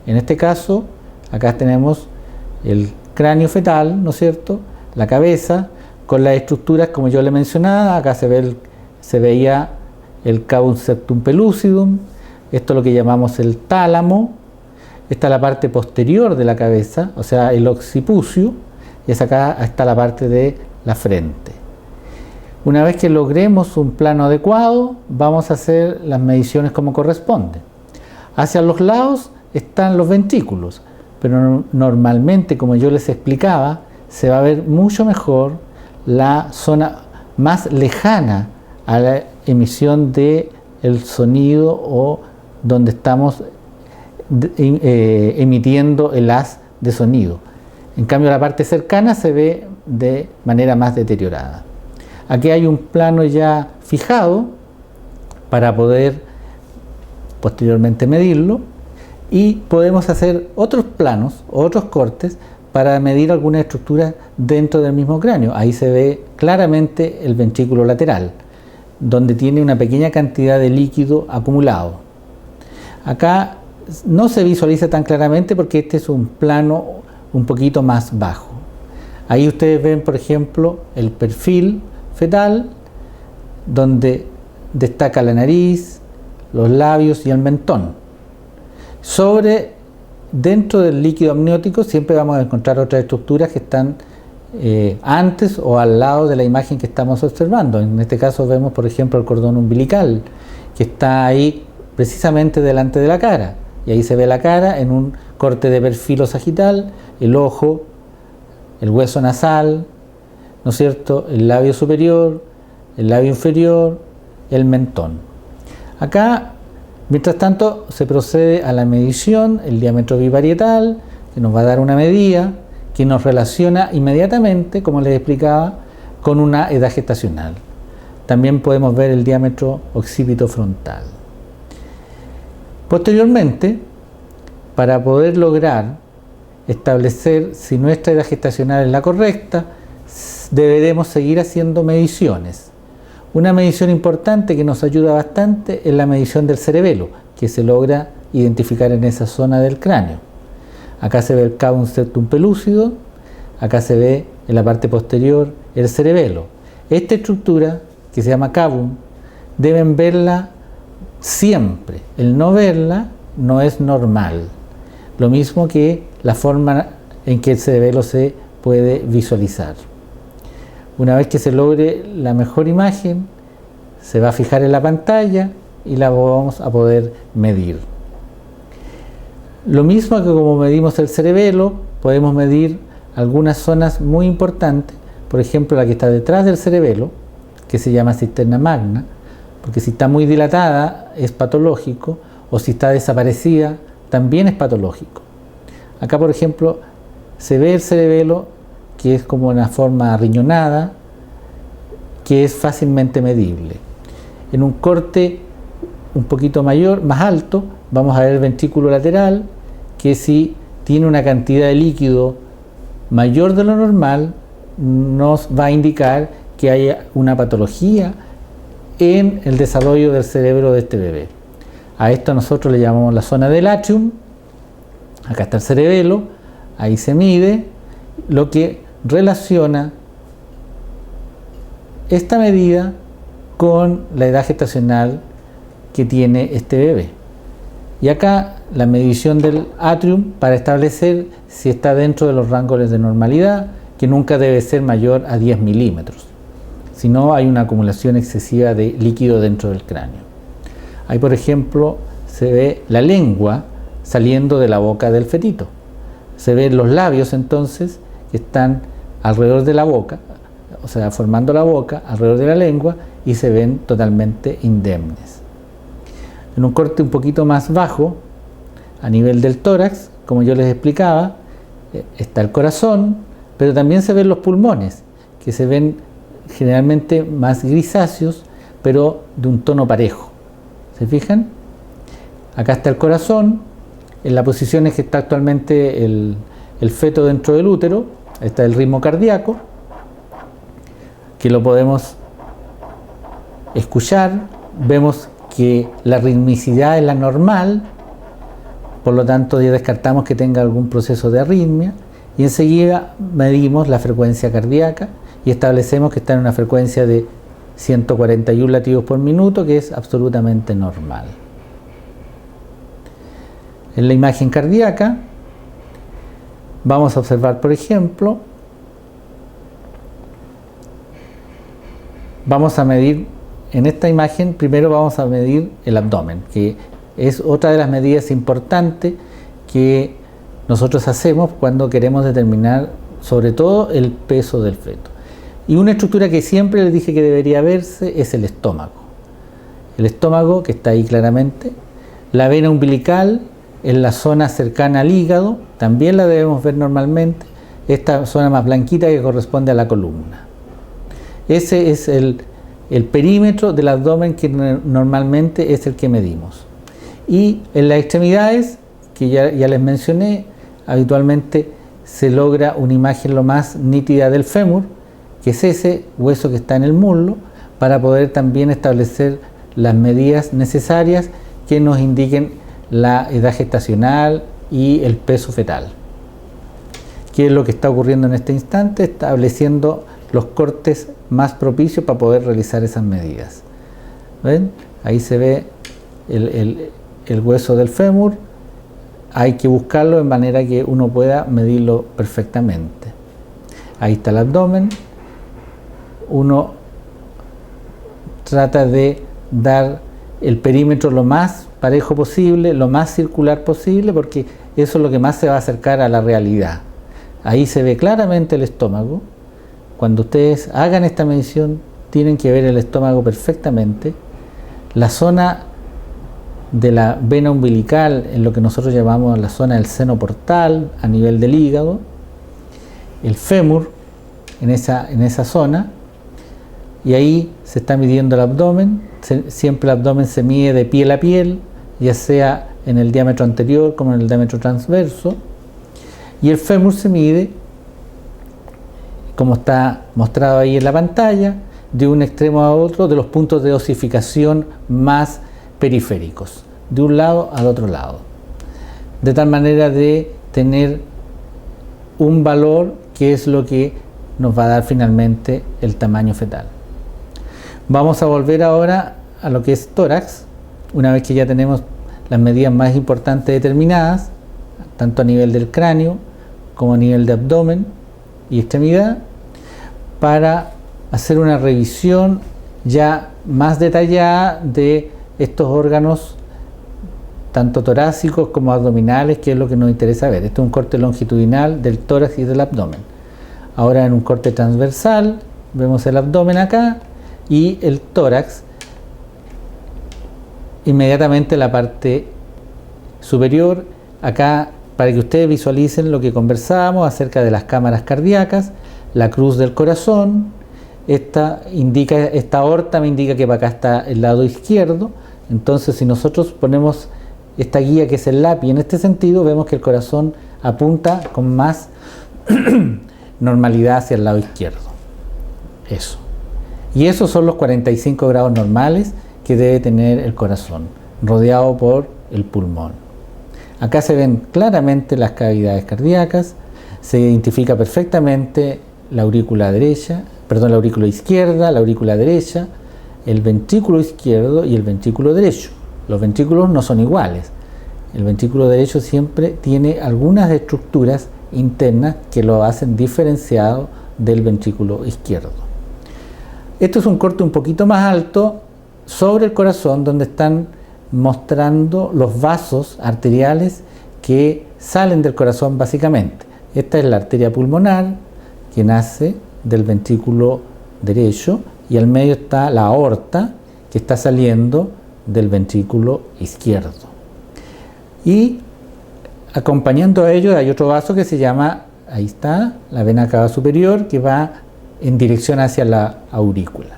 En este caso, acá tenemos el cráneo fetal, ¿no es cierto?, la cabeza, con las estructuras como yo le mencionaba. Acá se veía el cavum septum pellucidum, esto es lo que llamamos el tálamo. Esta es la parte posterior de la cabeza, o sea, el occipucio, y acá está la parte de la frente. Una vez que logremos un plano adecuado, vamos a hacer las mediciones como corresponde. Hacia los lados están los ventrículos, pero normalmente, como yo les explicaba, se va a ver mucho mejor la zona más lejana a la emisión del sonido o donde estamos emitiendo el haz de sonido. En cambio, la parte cercana se ve de manera más deteriorada. Aquí hay un plano ya fijado para poder posteriormente medirlo, y podemos hacer otros planos, otros cortes para medir algunas estructuras dentro del mismo cráneo. Ahí se ve claramente el ventrículo lateral, donde tiene una pequeña cantidad de líquido acumulado. Acá no se visualiza tan claramente porque este es un plano un poquito más bajo. Ahí ustedes ven, por ejemplo, el perfil fetal, donde destaca la nariz, los labios y el mentón. Dentro del líquido amniótico siempre vamos a encontrar otras estructuras que están antes o al lado de la imagen que estamos observando. En este caso vemos, por ejemplo, el cordón umbilical, que está ahí precisamente delante de la cara, y ahí se ve la cara en un corte de perfil o sagital, el ojo, el hueso nasal, ¿no es cierto?, el labio superior, el labio inferior, el mentón. Acá, mientras tanto, se procede a la medición, el diámetro biparietal, que nos va a dar una medida que nos relaciona inmediatamente, como les explicaba, con una edad gestacional. También podemos ver el diámetro occipito frontal. Posteriormente, para poder lograr establecer si nuestra edad gestacional es la correcta, deberemos seguir haciendo mediciones. Una medición importante que nos ayuda bastante es la medición del cerebelo, que se logra identificar en esa zona del cráneo. Acá se ve el cavum septum pellucidum, acá se ve en la parte posterior el cerebelo. Esta estructura, que se llama cavum, deben verla siempre. El no verla no es normal. Lo mismo que la forma en que el cerebelo se puede visualizar. Una vez que se logre la mejor imagen, se va a fijar en la pantalla y la vamos a poder medir. Lo mismo que como medimos el cerebelo, podemos medir algunas zonas muy importantes, por ejemplo la que está detrás del cerebelo, que se llama cisterna magna, porque si está muy dilatada es patológico, o si está desaparecida también es patológico. Acá, por ejemplo, se ve el cerebelo, que es como una forma riñonada, que es fácilmente medible. En un corte un poquito mayor, más alto, vamos a ver el ventrículo lateral, que si tiene una cantidad de líquido mayor de lo normal, nos va a indicar que haya una patología en el desarrollo del cerebro de este bebé. A esto nosotros le llamamos la zona del atrium. Acá está el cerebelo, ahí se mide, lo que relaciona esta medida con la edad gestacional que tiene este bebé. Y acá la medición del atrium para establecer si está dentro de los rangos de normalidad, que nunca debe ser mayor a 10 milímetros. Si no, hay una acumulación excesiva de líquido dentro del cráneo. Ahí, por ejemplo, se ve la lengua saliendo de la boca del fetito. Se ven los labios, entonces, que están alrededor de la boca, o sea, formando la boca, alrededor de la lengua, y se ven totalmente indemnes. En un corte un poquito más bajo, a nivel del tórax, como yo les explicaba, está el corazón, pero también se ven los pulmones, que se ven generalmente más grisáceos, pero de un tono parejo. ¿Se fijan? Acá está el corazón, en la posición en que está actualmente el feto dentro del útero. Está el ritmo cardíaco, que lo podemos escuchar. Vemos que la ritmicidad es la normal, por lo tanto ya descartamos que tenga algún proceso de arritmia, y enseguida medimos la frecuencia cardíaca y establecemos que está en una frecuencia de 141 latidos por minuto, que es absolutamente normal. En la imagen cardíaca vamos a observar, por ejemplo, vamos a medir en esta imagen, primero vamos a medir el abdomen, que es otra de las medidas importantes que nosotros hacemos cuando queremos determinar sobre todo el peso del feto. Y una estructura que siempre les dije que debería verse es el estómago. El estómago, que está ahí claramente, la vena umbilical en la zona cercana al hígado, también la debemos ver normalmente, esta zona más blanquita que corresponde a la columna. Ese es el perímetro del abdomen que normalmente es el que medimos. Y en las extremidades, que ya les mencioné, habitualmente se logra una imagen lo más nítida del fémur, que es ese hueso que está en el muslo, para poder también establecer las medidas necesarias que nos indiquen la edad gestacional y el peso fetal. ¿Qué es lo que está ocurriendo en este instante? Estableciendo los cortes más propicios para poder realizar esas medidas. ¿Ven? Ahí se ve el hueso del fémur. Hay que buscarlo de manera que uno pueda medirlo perfectamente. Ahí está el abdomen. Uno trata de dar el perímetro lo más parejo posible, lo más circular posible, porque eso es lo que más se va a acercar a la realidad. Ahí se ve claramente el estómago. Cuando ustedes hagan esta medición, tienen que ver el estómago perfectamente. La zona de la vena umbilical, en lo que nosotros llamamos la zona del seno portal, a nivel del hígado. El fémur, en esa zona. Y ahí se está midiendo el abdomen. Siempre el abdomen se mide de piel a piel, ya sea en el diámetro anterior como en el diámetro transverso. Y el fémur se mide, como está mostrado ahí en la pantalla, de un extremo a otro de los puntos de osificación más periféricos, de un lado al otro lado, de tal manera de tener un valor que es lo que nos va a dar finalmente el tamaño fetal. Vamos a volver ahora a lo que es tórax, una vez que ya tenemos las medidas más importantes determinadas, tanto a nivel del cráneo como a nivel de abdomen y extremidad, para hacer una revisión ya más detallada de estos órganos, tanto torácicos como abdominales, que es lo que nos interesa ver. Este es un corte longitudinal del tórax y del abdomen. Ahora en un corte transversal vemos el abdomen acá y el tórax, inmediatamente la parte superior, acá, para que ustedes visualicen lo que conversábamos acerca de las cámaras cardíacas, la cruz del corazón. Esta aorta me indica que para acá está el lado izquierdo. Entonces, si nosotros ponemos esta guía, que es el lápiz, en este sentido, vemos que el corazón apunta con más normalidad hacia el lado izquierdo. Eso. Y esos son los 45 grados normales que debe tener el corazón, rodeado por el pulmón. Acá se ven claramente las cavidades cardíacas, se identifica perfectamente la aurícula izquierda, la aurícula derecha, el ventrículo izquierdo y el ventrículo derecho. Los ventrículos no son iguales. El ventrículo derecho siempre tiene algunas estructuras internas que lo hacen diferenciado del ventrículo izquierdo. Esto es un corte un poquito más alto sobre el corazón, donde están mostrando los vasos arteriales que salen del corazón básicamente. Esta es la arteria pulmonar que nace del ventrículo derecho y al medio está la aorta que está saliendo del ventrículo izquierdo. Y acompañando a ello hay otro vaso que se llama, ahí está, la vena cava superior, que va en dirección hacia la aurícula.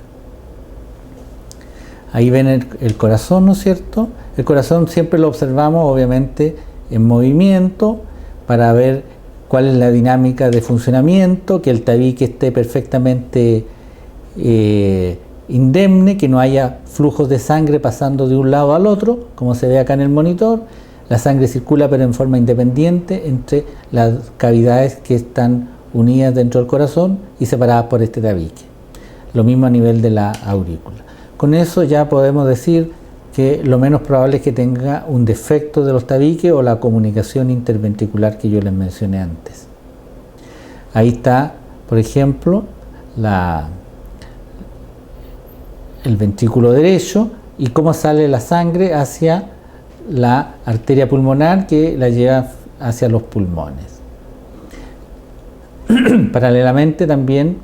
Ahí ven el corazón, ¿no es cierto? El corazón siempre lo observamos obviamente en movimiento para ver cuál es la dinámica de funcionamiento, que el tabique esté perfectamente indemne, que no haya flujos de sangre pasando de un lado al otro, como se ve acá en el monitor. La sangre circula pero en forma independiente entre las cavidades que están unidas dentro del corazón y separadas por este tabique. Lo mismo a nivel de la aurícula. Con eso ya podemos decir que lo menos probable es que tenga un defecto de los tabiques o la comunicación interventricular que yo les mencioné antes. Ahí está, por ejemplo, el ventrículo derecho y cómo sale la sangre hacia la arteria pulmonar que la lleva hacia los pulmones. Paralelamente también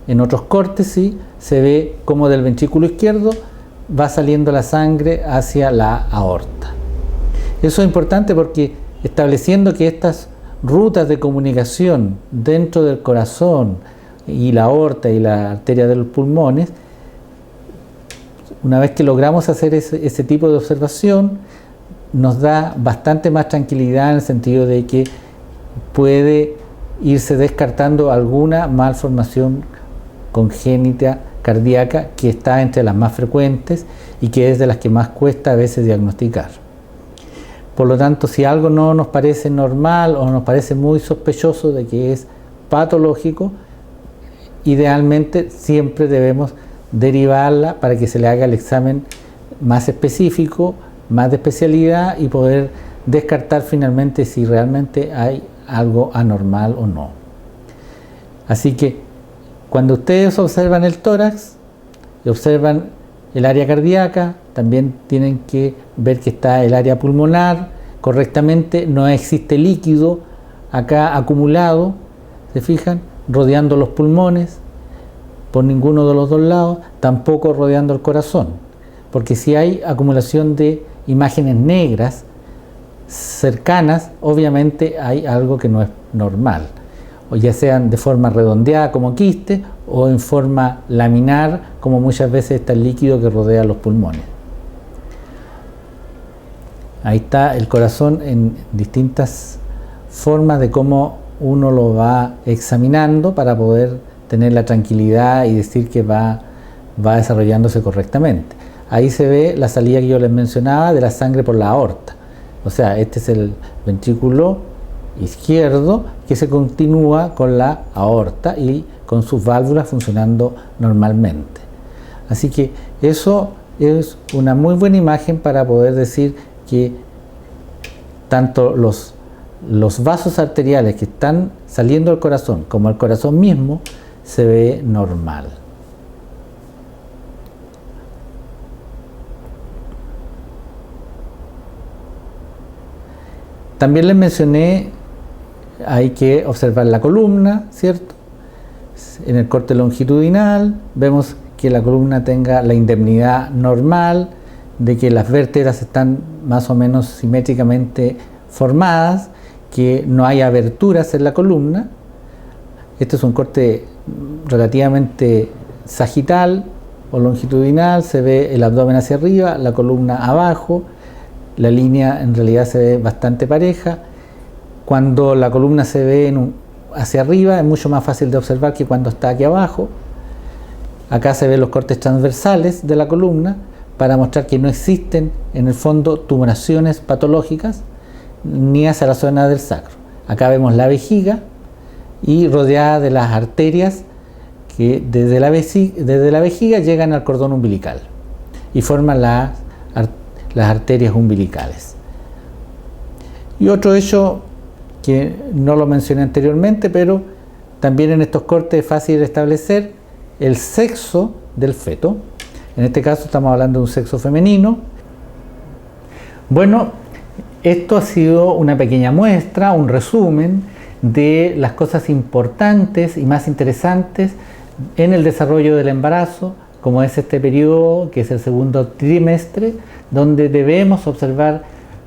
en otros cortes sí, se ve cómo del ventrículo izquierdo va saliendo la sangre hacia la aorta. Eso es importante porque estableciendo que estas rutas de comunicación dentro del corazón y la aorta y la arteria de los pulmones, una vez que logramos hacer ese tipo de observación, nos da bastante más tranquilidad en el sentido de que puede irse descartando alguna malformación congénita cardíaca que está entre las más frecuentes y que es de las que más cuesta a veces diagnosticar. Por lo tanto, si algo no nos parece normal o nos parece muy sospechoso de que es patológico, idealmente siempre debemos derivarla para que se le haga el examen más específico, más de especialidad y poder descartar finalmente si realmente hay algo anormal o no. Así que cuando ustedes observan el tórax y observan el área cardíaca, también tienen que ver que está el área pulmonar correctamente, no existe líquido acá acumulado, ¿se fijan? Rodeando los pulmones por ninguno de los dos lados, tampoco rodeando el corazón, porque si hay acumulación de imágenes negras cercanas, obviamente hay algo que no es normal, o ya sean de forma redondeada como quiste o en forma laminar como muchas veces está el líquido que rodea los pulmones. Ahí está el corazón en distintas formas de cómo uno lo va examinando para poder tener la tranquilidad y decir que va desarrollándose correctamente. Ahí se ve la salida que yo les mencionaba de la sangre por la aorta. O sea, este es el ventrículo izquierdo que se continúa con la aorta y con sus válvulas funcionando normalmente. Así que eso es una muy buena imagen para poder decir que tanto los vasos arteriales que están saliendo del corazón como el corazón mismo se ve normal. También les mencioné, hay que observar la columna, ¿cierto? En el corte longitudinal vemos que la columna tenga la indemnidad normal, de que las vértebras están más o menos simétricamente formadas, que no hay aberturas en la columna. Este es un corte relativamente sagital o longitudinal, se ve el abdomen hacia arriba, la columna abajo, la línea en realidad se ve bastante pareja. Cuando la columna se ve hacia arriba es mucho más fácil de observar que cuando está aquí abajo. Acá se ven los cortes transversales de la columna para mostrar que no existen en el fondo tumoraciones patológicas ni hacia la zona del sacro. Acá vemos la vejiga y rodeada de las arterias que desde la vejiga llegan al cordón umbilical y forman las arterias umbilicales. Y otro hecho que no lo mencioné anteriormente, pero también en estos cortes es fácil establecer el sexo del feto. En este caso estamos hablando de un sexo femenino. Bueno, esto ha sido una pequeña muestra, un resumen de las cosas importantes y más interesantes en el desarrollo del embarazo, como es este periodo, que es el segundo trimestre, donde debemos observar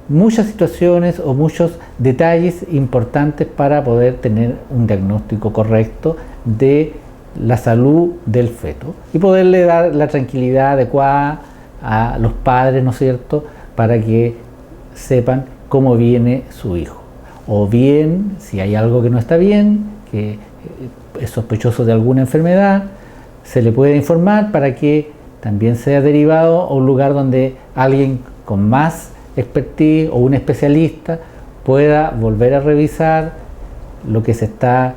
muchas situaciones o muchos detalles importantes para poder tener un diagnóstico correcto de la salud del feto y poderle dar la tranquilidad adecuada a los padres, ¿no es cierto?, para que sepan cómo viene su hijo. O bien, si hay algo que no está bien, que es sospechoso de alguna enfermedad, se le puede informar para que también sea derivado a un lugar donde alguien con más expertise o un especialista pueda volver a revisar lo que se está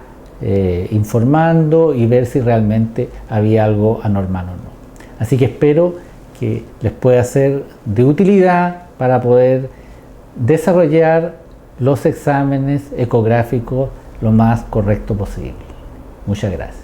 informando y ver si realmente había algo anormal o no. Así que espero que les pueda ser de utilidad para poder desarrollar los exámenes ecográficos lo más correcto posible. Muchas gracias.